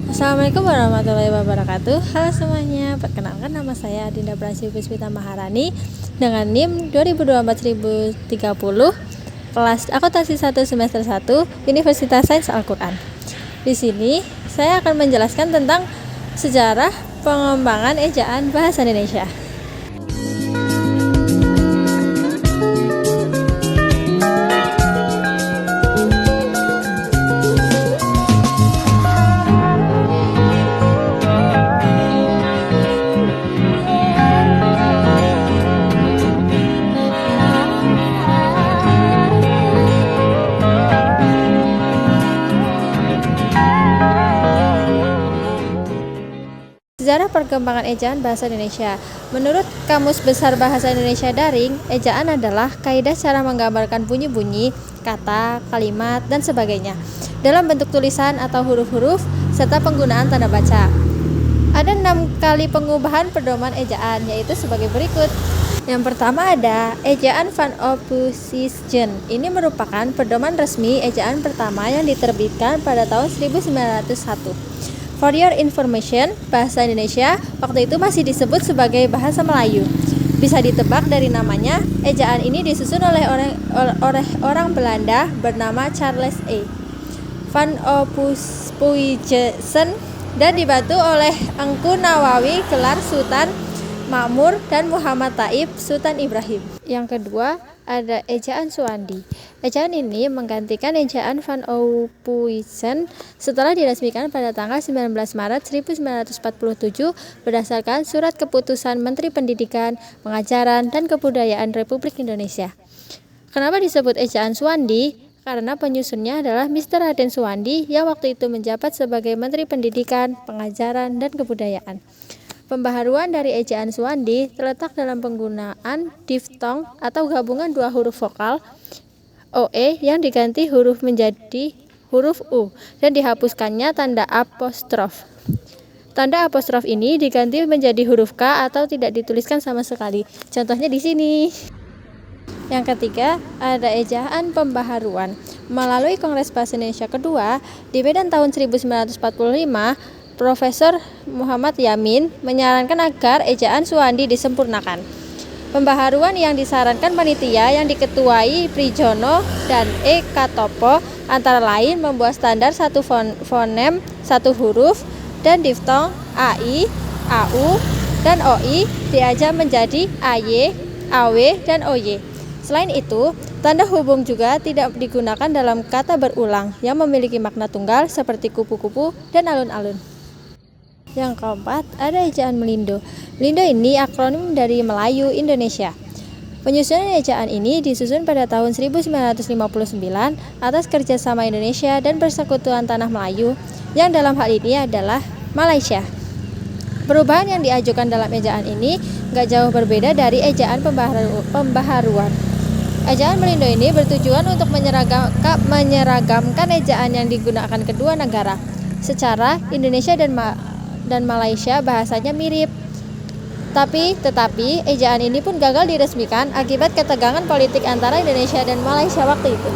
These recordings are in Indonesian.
Assalamualaikum warahmatullahi wabarakatuh. Halo semuanya, perkenalkan nama saya Dinda Prasy Puspita Maharani dengan NIM 2024-1030, kelas akuntansi 1 semester 1, Universitas Sains Al-Quran. Di sini saya akan menjelaskan tentang sejarah pengembangan ejaan bahasa Indonesia. Sejarah perkembangan ejaan bahasa Indonesia. Menurut Kamus Besar Bahasa Indonesia Daring, ejaan adalah kaidah cara menggambarkan bunyi-bunyi, kata, kalimat, dan sebagainya dalam bentuk tulisan atau huruf-huruf serta penggunaan tanda baca. Ada 6 kali pengubahan pedoman ejaan, yaitu sebagai berikut. Yang pertama ada ejaan Van Ophuijsen. Ini merupakan pedoman resmi ejaan pertama yang diterbitkan pada tahun 1901. For your information, bahasa Indonesia waktu itu masih disebut sebagai bahasa Melayu. Bisa ditebak dari namanya, ejaan ini disusun oleh orang Belanda bernama Charles A. Van Ophuijsen dan dibantu oleh Engku Nawawi gelar Sultan Makmur dan Muhammad Taib Sultan Ibrahim. Yang kedua ada ejaan Suwandi. Ejaan ini menggantikan ejaan Van Ophuijsen setelah diresmikan pada tanggal 19 Maret 1947 berdasarkan Surat Keputusan Menteri Pendidikan, Pengajaran, dan Kebudayaan Republik Indonesia. Kenapa disebut ejaan Suwandi? Karena penyusunnya adalah Mr. Raden Suwandi yang waktu itu menjabat sebagai Menteri Pendidikan, Pengajaran, dan Kebudayaan. Pembaharuan dari ejaan Suwandi terletak dalam penggunaan diftong atau gabungan dua huruf vokal OE yang diganti huruf menjadi huruf U dan dihapuskannya tanda apostrof. Tanda apostrof ini diganti menjadi huruf K atau tidak dituliskan sama sekali. Contohnya di sini. Yang ketiga ada ejaan pembaharuan. Melalui Kongres Bahasa Indonesia kedua di Medan tahun 1945, Profesor Muhammad Yamin menyarankan agar ejaan Suwandi disempurnakan. Pembaharuan yang disarankan panitia yang diketuai Prijono dan E. Katopo antara lain membuat standar satu fonem, satu huruf, dan diftong AI, AU, dan OI diajak menjadi AY, AW, dan OY. Selain itu, tanda hubung juga tidak digunakan dalam kata berulang yang memiliki makna tunggal seperti kupu-kupu dan alun-alun. Yang keempat, ada ejaan Melindo. Melindo ini akronim dari Melayu Indonesia. Penyusunan ejaan ini disusun pada tahun 1959 atas kerjasama Indonesia dan Persekutuan Tanah Melayu, yang dalam hal ini adalah Malaysia. Perubahan yang diajukan dalam ejaan ini gak jauh berbeda dari ejaan pembaharuan. Ejaan Melindo ini bertujuan untuk menyeragamkan ejaan yang digunakan kedua negara. Secara Indonesia dan Malaysia bahasanya mirip. Tetapi ejaan ini pun gagal diresmikan akibat ketegangan politik antara Indonesia dan Malaysia waktu itu.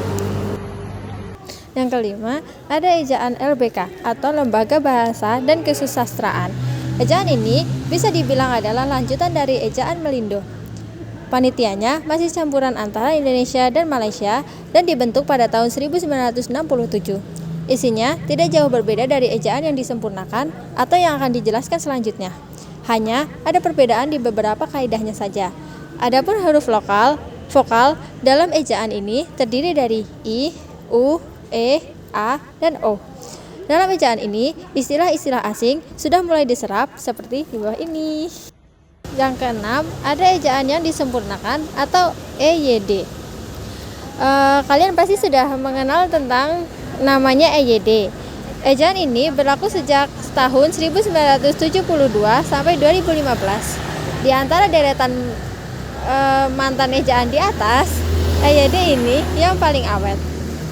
Yang kelima, ada ejaan LBK atau Lembaga Bahasa dan Kesusastraan. Ejaan ini bisa dibilang adalah lanjutan dari ejaan Melindo. Panitianya masih campuran antara Indonesia dan Malaysia dan dibentuk pada tahun 1967. Isinya tidak jauh berbeda dari ejaan yang disempurnakan atau yang akan dijelaskan selanjutnya. Hanya ada perbedaan di beberapa kaidahnya saja. Adapun huruf vokal dalam ejaan ini terdiri dari I, U, E, A, dan O. Dalam ejaan ini, istilah-istilah asing sudah mulai diserap seperti di bawah ini. Yang keenam, ada ejaan yang disempurnakan atau EYD. Kalian pasti sudah mengenal tentang namanya EYD. Ejaan ini berlaku sejak tahun 1972 sampai 2015. Di antara deretan mantan ejaan di atas, EYD ini yang paling awet.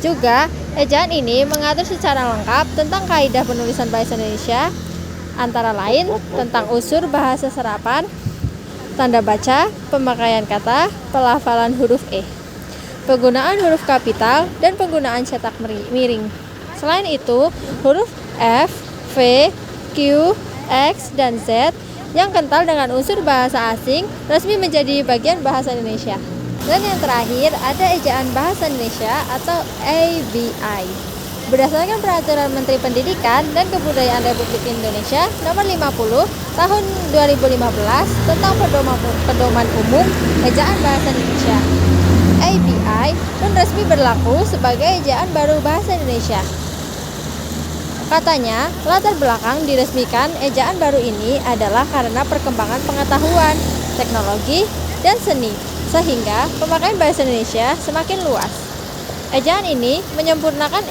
Juga, ejaan ini mengatur secara lengkap tentang kaidah penulisan bahasa Indonesia, antara lain tentang unsur bahasa serapan, tanda baca, pemakaian kata, pelafalan huruf E, penggunaan huruf kapital, dan penggunaan cetak miring. Selain itu, huruf F, V, V, Q, X, dan Z yang kental dengan unsur bahasa asing resmi menjadi bagian bahasa Indonesia. Dan yang terakhir ada ejaan bahasa Indonesia atau ABI. Berdasarkan Peraturan Menteri Pendidikan dan Kebudayaan Republik Indonesia Nomor 50 Tahun 2015 tentang pedoman umum ejaan bahasa Indonesia. ABI pun resmi berlaku sebagai ejaan baru bahasa Indonesia. Katanya, latar belakang diresmikan ejaan baru ini adalah karena perkembangan pengetahuan, teknologi, dan seni, sehingga pemakaian bahasa Indonesia semakin luas. Ejaan ini menyempurnakan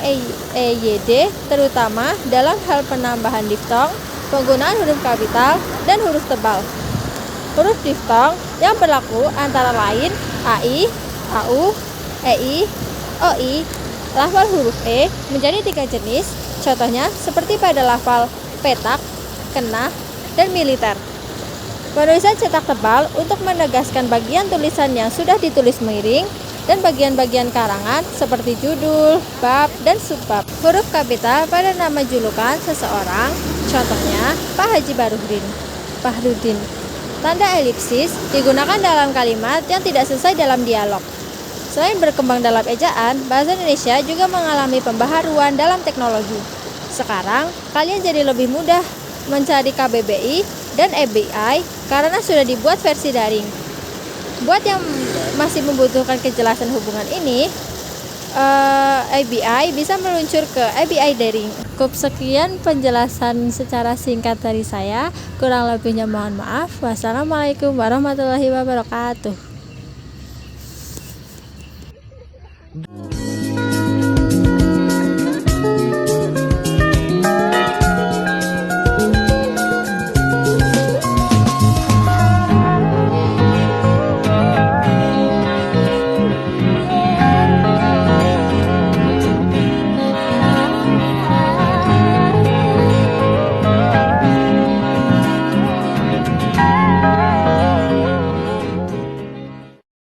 EYD terutama dalam hal penambahan diftong, penggunaan huruf kapital, dan huruf tebal. Huruf diftong yang berlaku antara lain AI, AU, EI, OI. Lafal huruf E menjadi 3 jenis, contohnya seperti pada lafal petak, kena, dan militer. Penulisan cetak tebal untuk menegaskan bagian tulisan yang sudah ditulis miring dan bagian-bagian karangan seperti judul, bab, dan subbab. Huruf kapital pada nama julukan seseorang, contohnya Pak Haji Bahrudin. Tanda elipsis digunakan dalam kalimat yang tidak selesai dalam dialog. Selain berkembang dalam ejaan, bahasa Indonesia juga mengalami pembaharuan dalam teknologi. Sekarang, kalian jadi lebih mudah mencari KBBI dan ABI karena sudah dibuat versi daring. Buat yang masih membutuhkan kejelasan hubungan ini, ABI bisa meluncur ke ABI daring. Cukup sekian penjelasan secara singkat dari saya. Kurang lebihnya mohon maaf. Wassalamualaikum warahmatullahi wabarakatuh.